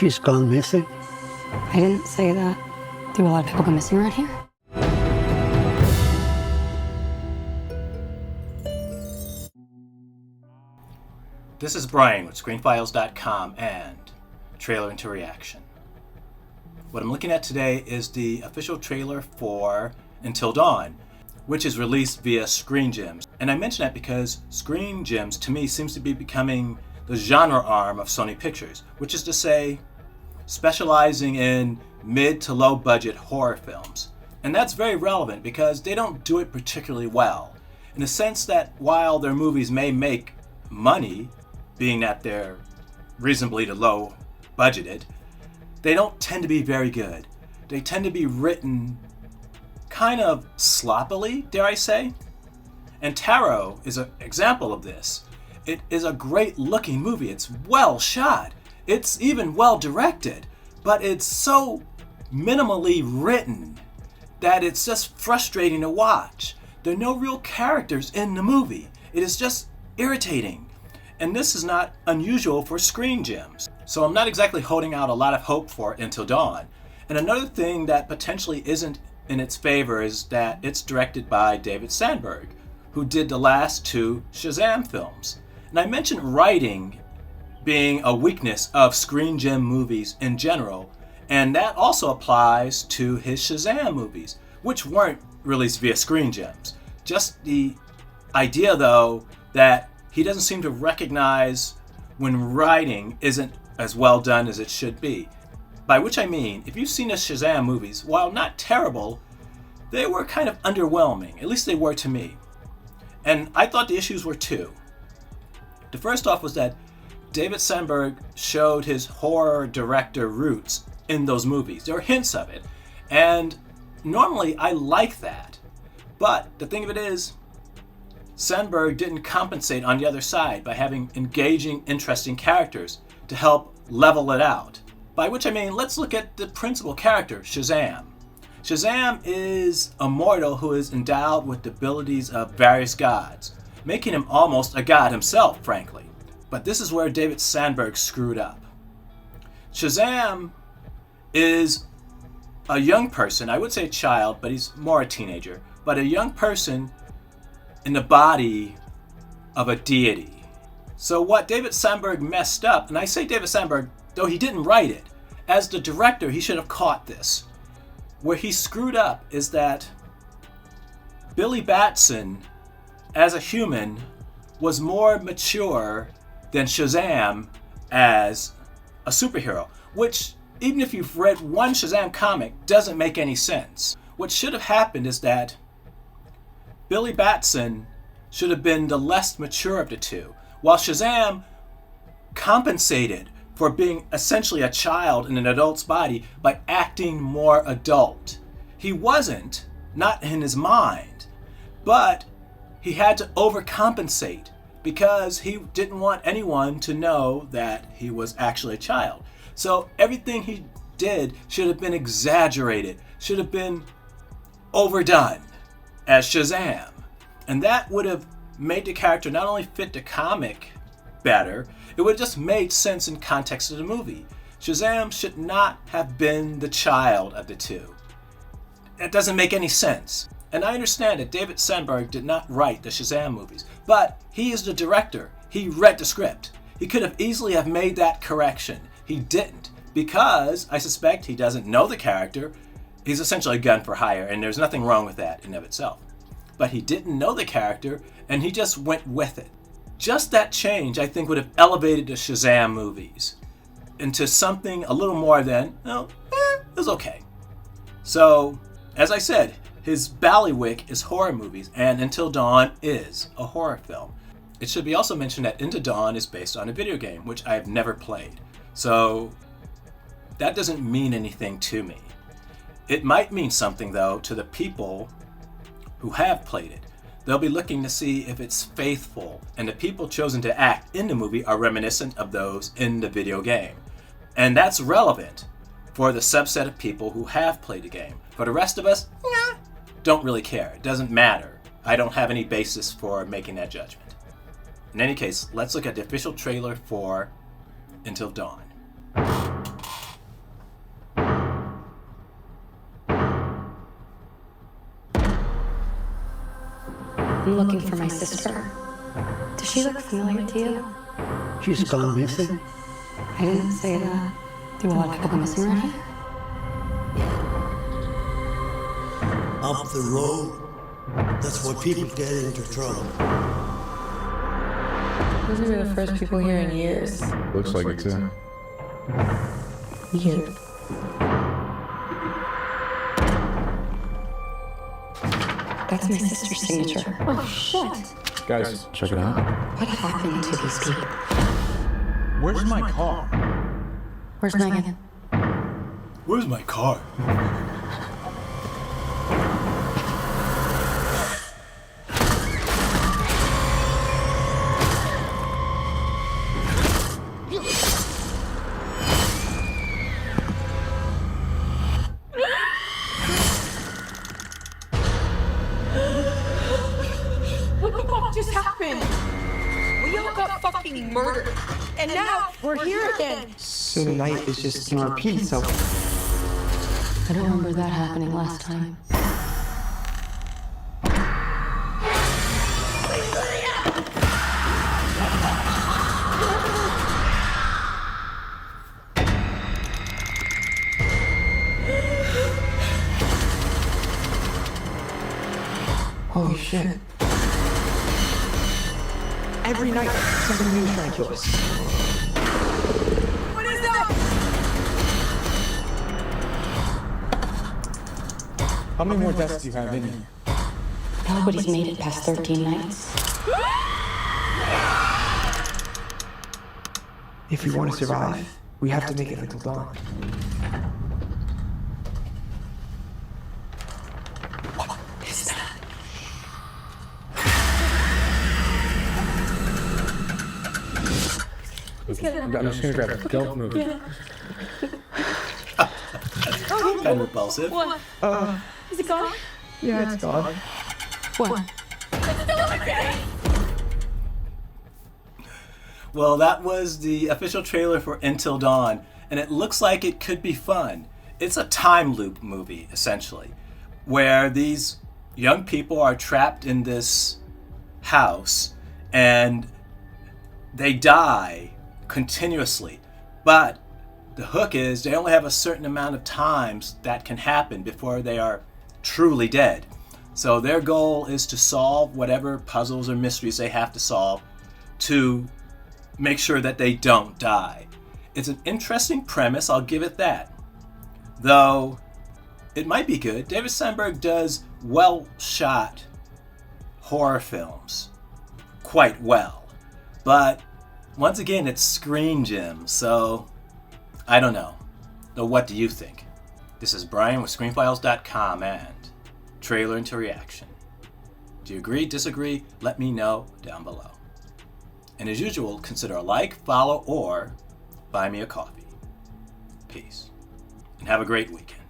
She's gone missing. I didn't say that. Do a lot of people go missing around here? This is Brian with ScreenFiles.com and Trailer into Reaction. What I'm looking at today is the official trailer for Until Dawn, which is released via Screen Gems. And I mention that because Screen Gems, to me, seems to be becoming the genre arm of Sony Pictures, which is to say, specializing in mid to low budget horror films. And that's very relevant because they don't do it particularly well, in the sense that while their movies may make money, being that they're reasonably to low budgeted, they don't tend to be very good. They tend to be written kind of sloppily, dare I say. And Tarot is an example of this. It is a great looking movie. It's well shot. It's even well directed, but it's so minimally written that it's just frustrating to watch. There are no real characters in the movie. It is just irritating. And this is not unusual for Screen Gems. So I'm not exactly holding out a lot of hope for Until Dawn. And another thing that potentially isn't in its favor is that it's directed by David Sandberg, who did the last two Shazam films. And I mentioned writing being a weakness of Screen Gem movies in general, and that also applies to his Shazam movies, which weren't released via Screen Gems. Just the idea, though, that he doesn't seem to recognize when writing isn't as well done as it should be. By which I mean, if you've seen the Shazam movies, while not terrible, they were kind of underwhelming. At least they were to me. And I thought the issues were two. The first off was that David Sandberg showed his horror director roots in those movies. There were hints of it. And normally I like that. But the thing of it is, Sandberg didn't compensate on the other side by having engaging, interesting characters to help level it out. By which I mean, let's look at the principal character, Shazam. Shazam is a mortal who is endowed with the abilities of various gods, making him almost a god himself, frankly. But this is where David Sandberg screwed up. Shazam is a young person, I would say a child, but he's more a teenager, but a young person in the body of a deity. So what David Sandberg messed up, and I say David Sandberg, though he didn't write it, as the director he should have caught this. Where he screwed up is that Billy Batson, as a human, was more mature than Shazam as a superhero, which, even if you've read one Shazam comic, doesn't make any sense. What should have happened is that Billy Batson should have been the less mature of the two, while Shazam compensated for being essentially a child in an adult's body by acting more adult. He wasn't, not in his mind, but he had to overcompensate because he didn't want anyone to know that he was actually a child. So everything he did should have been exaggerated, should have been overdone as Shazam. And that would have made the character not only fit the comic better, it would have just made sense in context of the movie. Shazam should not have been the child of the two. It doesn't make any sense. And I understand that David Sandberg did not write the Shazam movies, but he is the director. He read the script. He could have easily have made that correction. He didn't, because I suspect he doesn't know the character. He's essentially a gun for hire, and there's nothing wrong with that in of itself. But he didn't know the character, and he just went with it. Just that change, I think, would have elevated the Shazam movies into something a little more than, it was okay. So, as I said, his ballywick is horror movies, and Until Dawn is a horror film. It should be also mentioned that Until Dawn is based on a video game, which I have never played. So, that doesn't mean anything to me. It might mean something, though, to the people who have played it. They'll be looking to see if it's faithful, and the people chosen to act in the movie are reminiscent of those in the video game. And that's relevant for the subset of people who have played the game. For the rest of us, don't really care. It doesn't matter. I don't have any basis for making that judgment. In any case, let's look at the official trailer for Until Dawn. I'm looking for my sister. Does she look familiar to you? She's gone missing. I didn't say that. Do a lot of people go missing around here? Up the road. That's where people get into trouble. Those are the first people here in years. Looks like it too. Weird. That's my sister's signature. Oh, shit. Guys, check it out. What happened to these people? Where's my car? Where's Megan? Where's my car? What the fuck just happened? We all got fucking murdered. And now we're here again. So the night is just gonna repeat itself. I don't remember that happening last time. Holy shit. Every night, something new is trying to kill us. What is that? How many more deaths do you have in you? Nobody's made it past 13 nights. If we want to survive, we have to make it until dawn. I'm just gonna grab it. Don't move. Yeah. Kind of repulsive. What? Is it gone? Yeah, it's gone. What? Well, that was the official trailer for Until Dawn, and it looks like it could be fun. It's a time loop movie, essentially, where these young people are trapped in this house, and they die continuously. But the hook is they only have a certain amount of times that can happen before they are truly dead. So their goal is to solve whatever puzzles or mysteries they have to solve to make sure that they don't die. It's an interesting premise, I'll give it that. Though it might be good. David Sandberg does well-shot horror films quite well. But once again, it's Screen Gems, so I don't know. Though what do you think? This is Brian with ScreenFiles.com and Trailer into Reaction. Do you agree, disagree? Let me know down below. And as usual, consider a like, follow, or buy me a coffee. Peace. And have a great weekend.